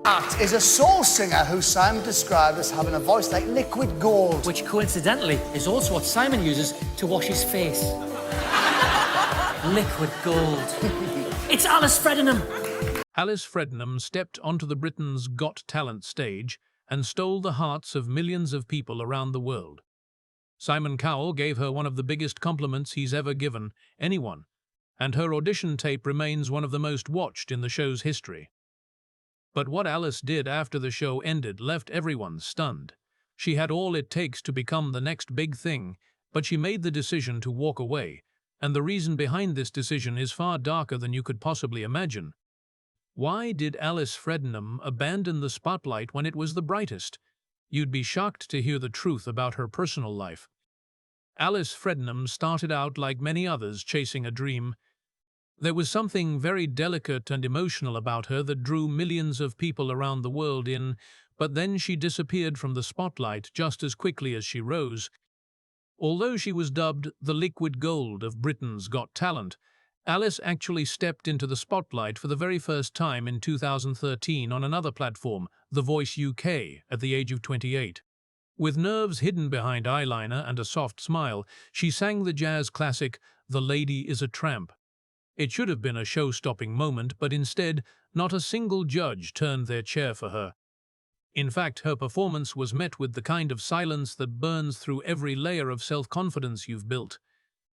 That is a soul singer who Simon described as having a voice like liquid gold. Which coincidentally is also what Simon uses to wash his face. Liquid gold. It's Alice Fredenham. Alice Fredenham stepped onto the Britain's Got Talent stage and stole the hearts of millions of people around the world. Simon Cowell gave her one of the biggest compliments he's ever given anyone, and her audition tape remains one of the most watched in the show's history. But what Alice did after the show ended left everyone stunned. She had all it takes to become the next big thing, but she made the decision to walk away, and the reason behind this decision is far darker than you could possibly imagine. Why did Alice Fredenham abandon the spotlight when it was the brightest? You'd be shocked to hear the truth about her personal life. Alice Fredenham started out like many others chasing a dream. There was something very delicate and emotional about her that drew millions of people around the world in, but then she disappeared from the spotlight just as quickly as she rose. Although she was dubbed the liquid gold of Britain's Got Talent, Alice actually stepped into the spotlight for the very first time in 2013 on another platform, The Voice UK, at the age of 28. With nerves hidden behind eyeliner and a soft smile, she sang the jazz classic, The Lady is a Tramp. It should have been a show-stopping moment, but instead, not a single judge turned their chair for her. In fact, her performance was met with the kind of silence that burns through every layer of self-confidence you've built.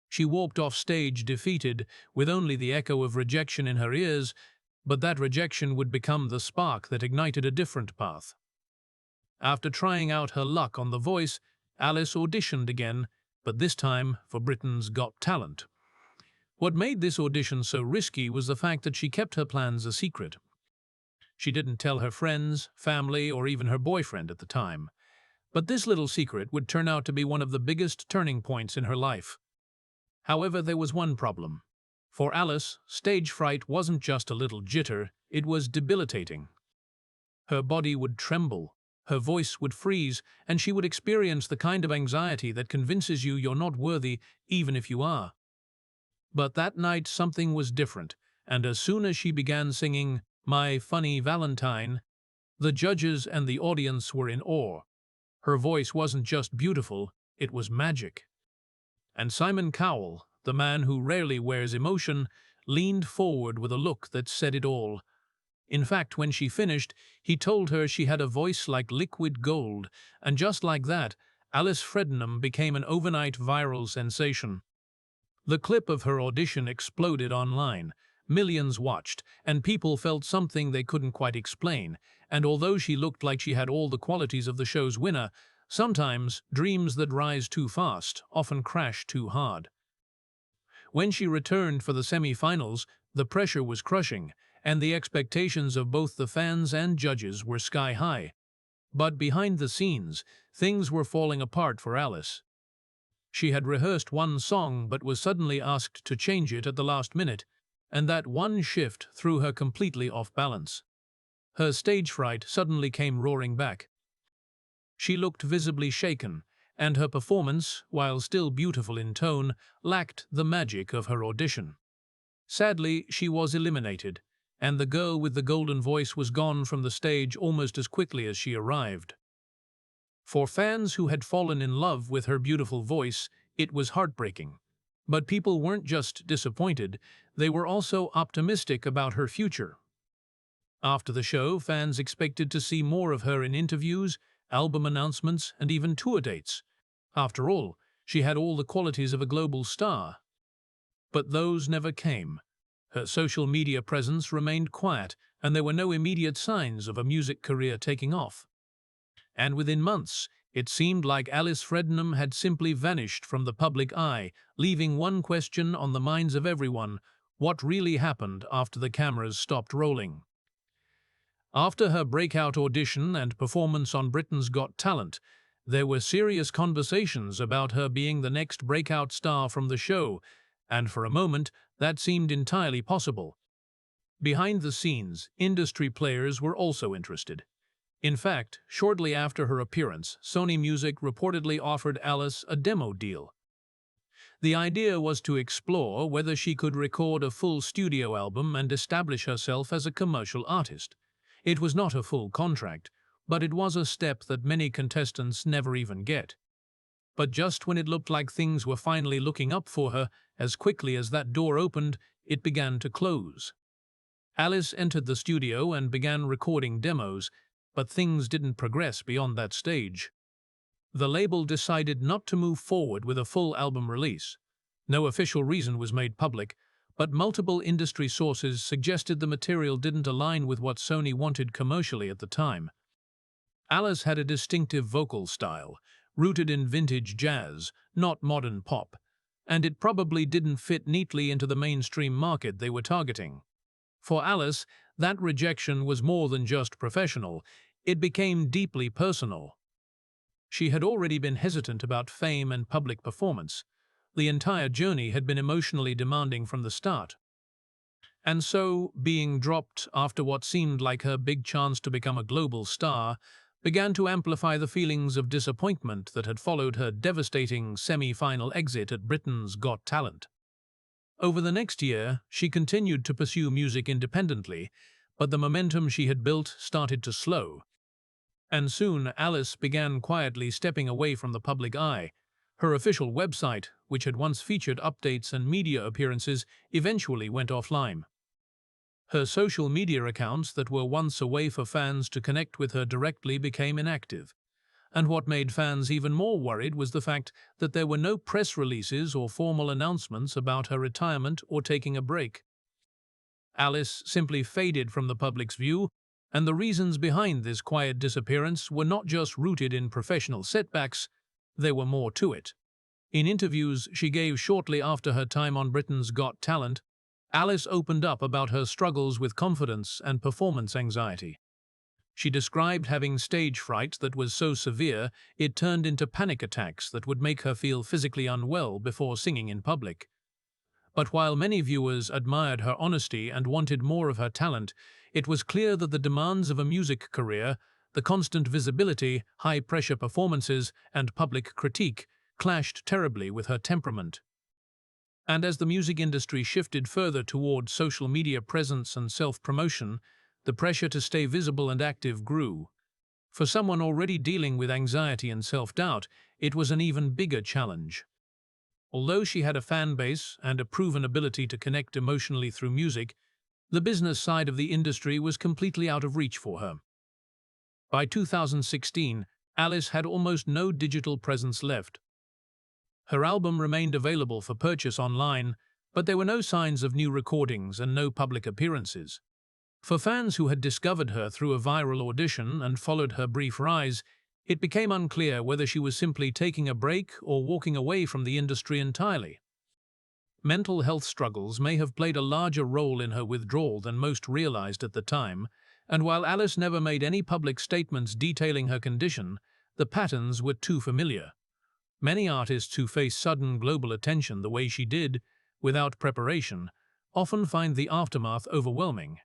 She walked off stage defeated, with only the echo of rejection in her ears, but that rejection would become the spark that ignited a different path. After trying out her luck on The Voice, Alice auditioned again, but this time for Britain's Got Talent. What made this audition so risky was the fact that she kept her plans a secret. She didn't tell her friends, family, or even her boyfriend at the time. But this little secret would turn out to be one of the biggest turning points in her life. However, there was one problem. For Alice, stage fright wasn't just a little jitter, it was debilitating. Her body would tremble, her voice would freeze, and she would experience the kind of anxiety that convinces you you're not worthy even if you are. But that night something was different, and as soon as she began singing My Funny Valentine, the judges and the audience were in awe. Her voice wasn't just beautiful, it was magic. And Simon Cowell, the man who rarely wears emotion, leaned forward with a look that said it all. In fact, when she finished, he told her she had a voice like liquid gold, and just like that, Alice Fredenham became an overnight viral sensation. The clip of her audition exploded online. Millions watched, and people felt something they couldn't quite explain, and although she looked like she had all the qualities of the show's winner, sometimes dreams that rise too fast often crash too hard. When she returned for the semi-finals, the pressure was crushing, and the expectations of both the fans and judges were sky high. But behind the scenes, things were falling apart for Alice. She had rehearsed one song but was suddenly asked to change it at the last minute, and that one shift threw her completely off balance. Her stage fright suddenly came roaring back. She looked visibly shaken, and her performance, while still beautiful in tone, lacked the magic of her audition. Sadly, she was eliminated, and the girl with the golden voice was gone from the stage almost as quickly as she arrived. For fans who had fallen in love with her beautiful voice, it was heartbreaking. But people weren't just disappointed, they were also optimistic about her future. After the show, fans expected to see more of her in interviews, album announcements, and even tour dates. After all, she had all the qualities of a global star. But those never came. Her social media presence remained quiet, and there were no immediate signs of a music career taking off. And within months, it seemed like Alice Fredenham had simply vanished from the public eye, leaving one question on the minds of everyone: what really happened after the cameras stopped rolling? After her breakout audition and performance on Britain's Got Talent, there were serious conversations about her being the next breakout star from the show, and for a moment, that seemed entirely possible. Behind the scenes, industry players were also interested. In fact, shortly after her appearance, Sony Music reportedly offered Alice a demo deal. The idea was to explore whether she could record a full studio album and establish herself as a commercial artist. It was not a full contract, but it was a step that many contestants never even get. But just when it looked like things were finally looking up for her, as quickly as that door opened, it began to close. Alice entered the studio and began recording demos, but things didn't progress beyond that stage. The label decided not to move forward with a full album release. No official reason was made public, but multiple industry sources suggested the material didn't align with what Sony wanted commercially at the time. Alice had a distinctive vocal style, rooted in vintage jazz, not modern pop, and it probably didn't fit neatly into the mainstream market they were targeting. For Alice, that rejection was more than just professional, it became deeply personal. She had already been hesitant about fame and public performance. The entire journey had been emotionally demanding from the start. And so, being dropped after what seemed like her big chance to become a global star began to amplify the feelings of disappointment that had followed her devastating semi-final exit at Britain's Got Talent. Over the next year, she continued to pursue music independently, but the momentum she had built started to slow. And soon Alice began quietly stepping away from the public eye. Her official website, which had once featured updates and media appearances, eventually went offline. Her social media accounts that were once a way for fans to connect with her directly became inactive. And what made fans even more worried was the fact that there were no press releases or formal announcements about her retirement or taking a break. Alice simply faded from the public's view, and the reasons behind this quiet disappearance were not just rooted in professional setbacks, there were more to it. In interviews she gave shortly after her time on Britain's Got Talent, Alice opened up about her struggles with confidence and performance anxiety. She described having stage fright that was so severe it turned into panic attacks that would make her feel physically unwell before singing in public. But while many viewers admired her honesty and wanted more of her talent, it was clear that the demands of a music career, the constant visibility, high-pressure performances, and public critique clashed terribly with her temperament. And as the music industry shifted further toward social media presence and self-promotion, the pressure to stay visible and active grew. For someone already dealing with anxiety and self-doubt, it was an even bigger challenge. Although she had a fan base and a proven ability to connect emotionally through music, the business side of the industry was completely out of reach for her. By 2016, Alice had almost no digital presence left. Her album remained available for purchase online, but there were no signs of new recordings and no public appearances. For fans who had discovered her through a viral audition and followed her brief rise, it became unclear whether she was simply taking a break or walking away from the industry entirely. Mental health struggles may have played a larger role in her withdrawal than most realized at the time, and while Alice never made any public statements detailing her condition, the patterns were too familiar. Many artists who face sudden global attention the way she did, without preparation, often find the aftermath overwhelming.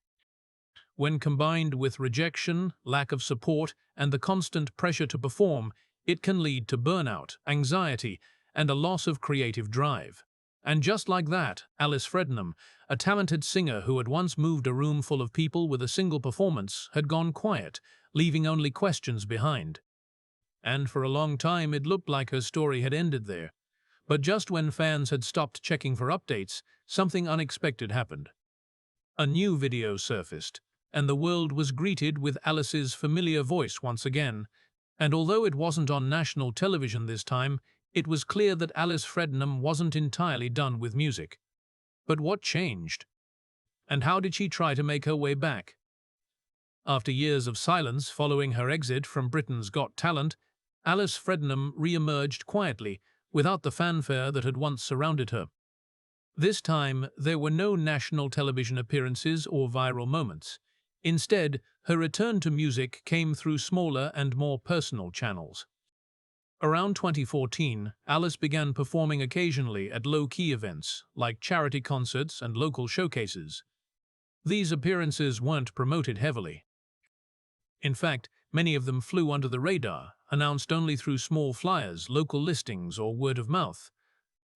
When combined with rejection, lack of support, and the constant pressure to perform, it can lead to burnout, anxiety, and a loss of creative drive. And just like that, Alice Fredenham, a talented singer who had once moved a room full of people with a single performance, had gone quiet, leaving only questions behind. And for a long time it looked like her story had ended there. But just when fans had stopped checking for updates, something unexpected happened. A new video surfaced, and the world was greeted with Alice's familiar voice once again. And although it wasn't on national television this time, it was clear that Alice Fredenham wasn't entirely done with music. But what changed? And how did she try to make her way back? After years of silence following her exit from Britain's Got Talent, Alice Fredenham re-emerged quietly, without the fanfare that had once surrounded her. This time, there were no national television appearances or viral moments. Instead, her return to music came through smaller and more personal channels. Around 2014, Alice began performing occasionally at low-key events, like charity concerts and local showcases. These appearances weren't promoted heavily. In fact, many of them flew under the radar, announced only through small flyers, local listings, or word of mouth.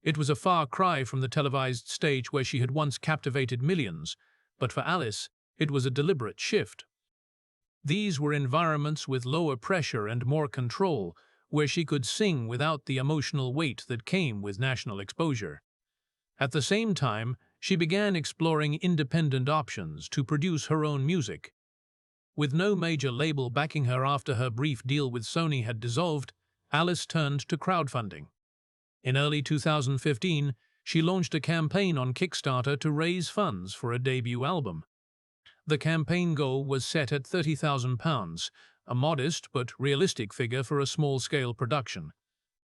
It was a far cry from the televised stage where she had once captivated millions, but for Alice, it was a deliberate shift. These were environments with lower pressure and more control, where she could sing without the emotional weight that came with national exposure. At the same time, she began exploring independent options to produce her own music. With no major label backing her after her brief deal with Sony had dissolved, Alice turned to crowdfunding. In early 2015, she launched a campaign on Kickstarter to raise funds for a debut album. The campaign goal was set at £30,000, a modest but realistic figure for a small-scale production.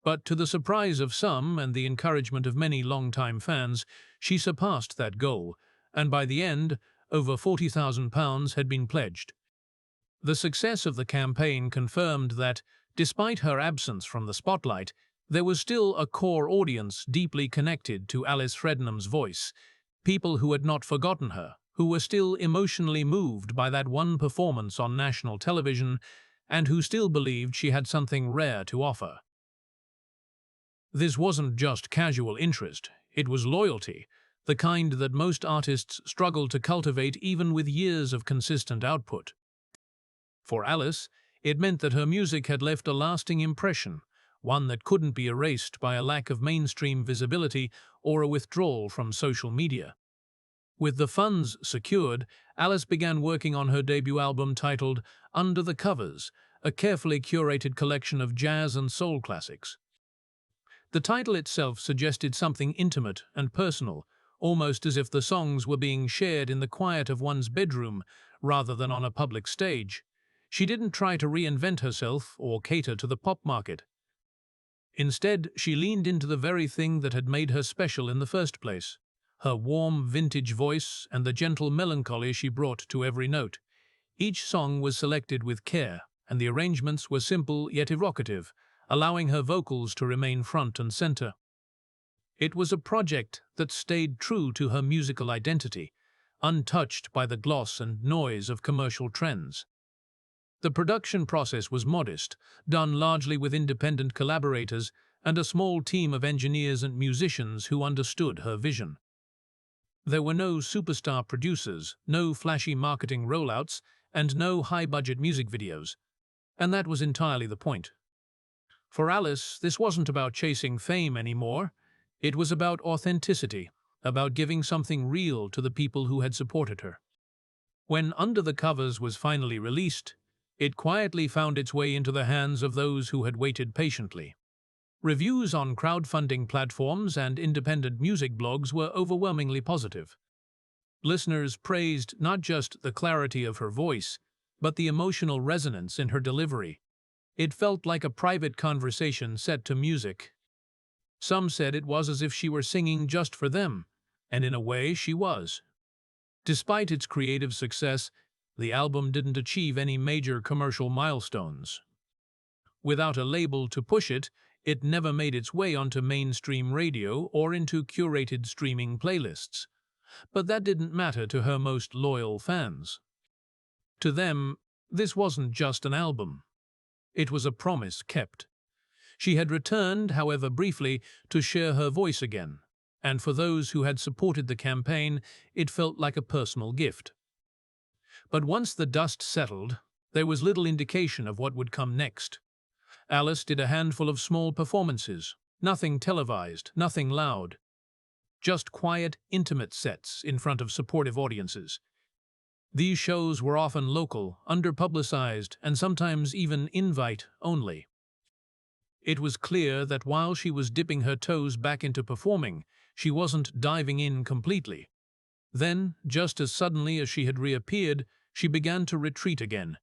But to the surprise of some and the encouragement of many longtime fans, she surpassed that goal, and by the end, over £40,000 had been pledged. The success of the campaign confirmed that, despite her absence from the spotlight, there was still a core audience deeply connected to Alice Fredenham's voice, people who had not forgotten her, who were still emotionally moved by that one performance on national television, and who still believed she had something rare to offer. This wasn't just casual interest, it was loyalty, the kind that most artists struggle to cultivate even with years of consistent output. For Alice, it meant that her music had left a lasting impression, one that couldn't be erased by a lack of mainstream visibility or a withdrawal from social media. With the funds secured, Alice began working on her debut album titled Under the Covers, a carefully curated collection of jazz and soul classics. The title itself suggested something intimate and personal, almost as if the songs were being shared in the quiet of one's bedroom rather than on a public stage. She didn't try to reinvent herself or cater to the pop market. Instead, she leaned into the very thing that had made her special in the first place, her warm, vintage voice and the gentle melancholy she brought to every note. Each song was selected with care, and the arrangements were simple yet evocative, allowing her vocals to remain front and center. It was a project that stayed true to her musical identity, untouched by the gloss and noise of commercial trends. The production process was modest, done largely with independent collaborators and a small team of engineers and musicians who understood her vision. There were no superstar producers, no flashy marketing rollouts, and no high-budget music videos, and that was entirely the point. For Alice, this wasn't about chasing fame anymore. It was about authenticity, about giving something real to the people who had supported her. When Under the Covers was finally released, it quietly found its way into the hands of those who had waited patiently. Reviews on crowdfunding platforms and independent music blogs were overwhelmingly positive. Listeners praised not just the clarity of her voice, but the emotional resonance in her delivery. It felt like a private conversation set to music. Some said it was as if she were singing just for them, and in a way she was. Despite its creative success, the album didn't achieve any major commercial milestones. Without a label to push it, it never made its way onto mainstream radio or into curated streaming playlists. But that didn't matter to her most loyal fans. To them, this wasn't just an album. It was a promise kept. She had returned, however briefly, to share her voice again, and for those who had supported the campaign, it felt like a personal gift. But once the dust settled, there was little indication of what would come next. Alice did a handful of small performances, nothing televised, nothing loud. Just quiet, intimate sets in front of supportive audiences. These shows were often local, underpublicized, and sometimes even invite-only. It was clear that while she was dipping her toes back into performing, she wasn't diving in completely. Then, just as suddenly as she had reappeared, she began to retreat again.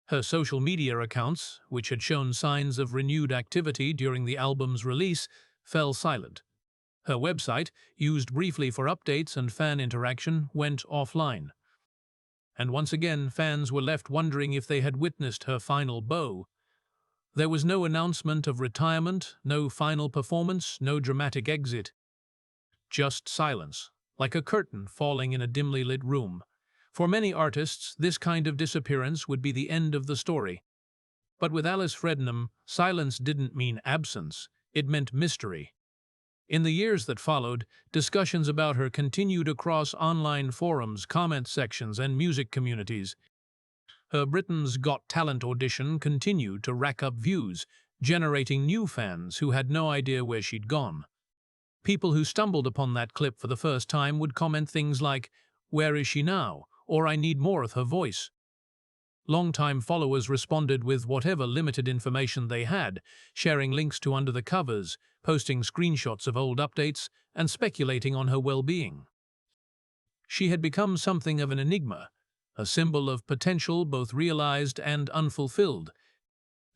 Her social media accounts, which had shown signs of renewed activity during the album's release, fell silent. Her website, used briefly for updates and fan interaction, went offline. And once again, fans were left wondering if they had witnessed her final bow. There was no announcement of retirement, no final performance, no dramatic exit. Just silence, like a curtain falling in a dimly lit room. For many artists, this kind of disappearance would be the end of the story. But with Alice Fredenham, silence didn't mean absence, it meant mystery. In the years that followed, discussions about her continued across online forums, comment sections, and music communities. Her Britain's Got Talent audition continued to rack up views, generating new fans who had no idea where she'd gone. People who stumbled upon that clip for the first time would comment things like, "Where is she now?" or "I need more of her voice." Longtime followers responded with whatever limited information they had, sharing links to under the covers, posting screenshots of old updates, and speculating on her well-being. She had become something of an enigma, a symbol of potential both realized and unfulfilled.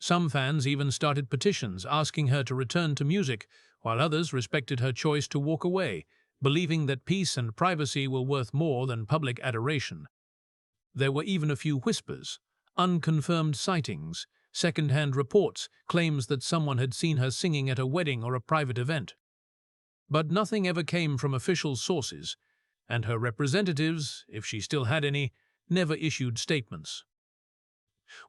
Some fans even started petitions asking her to return to music, while others respected her choice to walk away, believing that peace and privacy were worth more than public adoration. There were even a few whispers, unconfirmed sightings, second-hand reports, claims that someone had seen her singing at a wedding or a private event. But nothing ever came from official sources, and her representatives, if she still had any, never issued statements.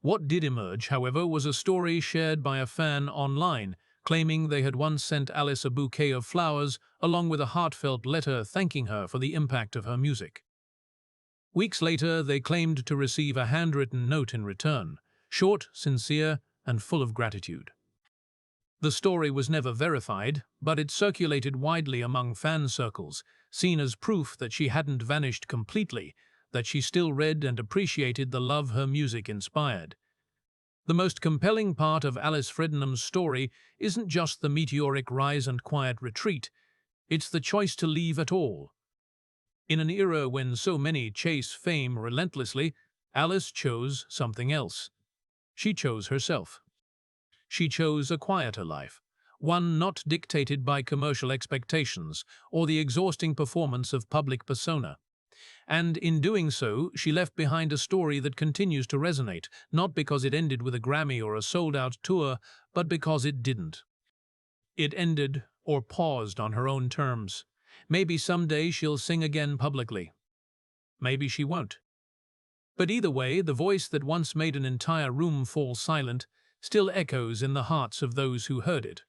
What did emerge, however, was a story shared by a fan online, claiming they had once sent Alice a bouquet of flowers along with a heartfelt letter thanking her for the impact of her music. Weeks later, they claimed to receive a handwritten note in return, short, sincere, and full of gratitude. The story was never verified, but it circulated widely among fan circles, seen as proof that she hadn't vanished completely, that she still read and appreciated the love her music inspired. The most compelling part of Alice Fredenham's story isn't just the meteoric rise and quiet retreat, it's the choice to leave at all. In an era when so many chase fame relentlessly, Alice chose something else. She chose herself. She chose a quieter life, one not dictated by commercial expectations or the exhausting performance of public persona. And in doing so, she left behind a story that continues to resonate, not because it ended with a Grammy or a sold-out tour, but because it didn't. It ended or paused on her own terms. Maybe someday she'll sing again publicly. Maybe she won't. But either way, the voice that once made an entire room fall silent still echoes in the hearts of those who heard it.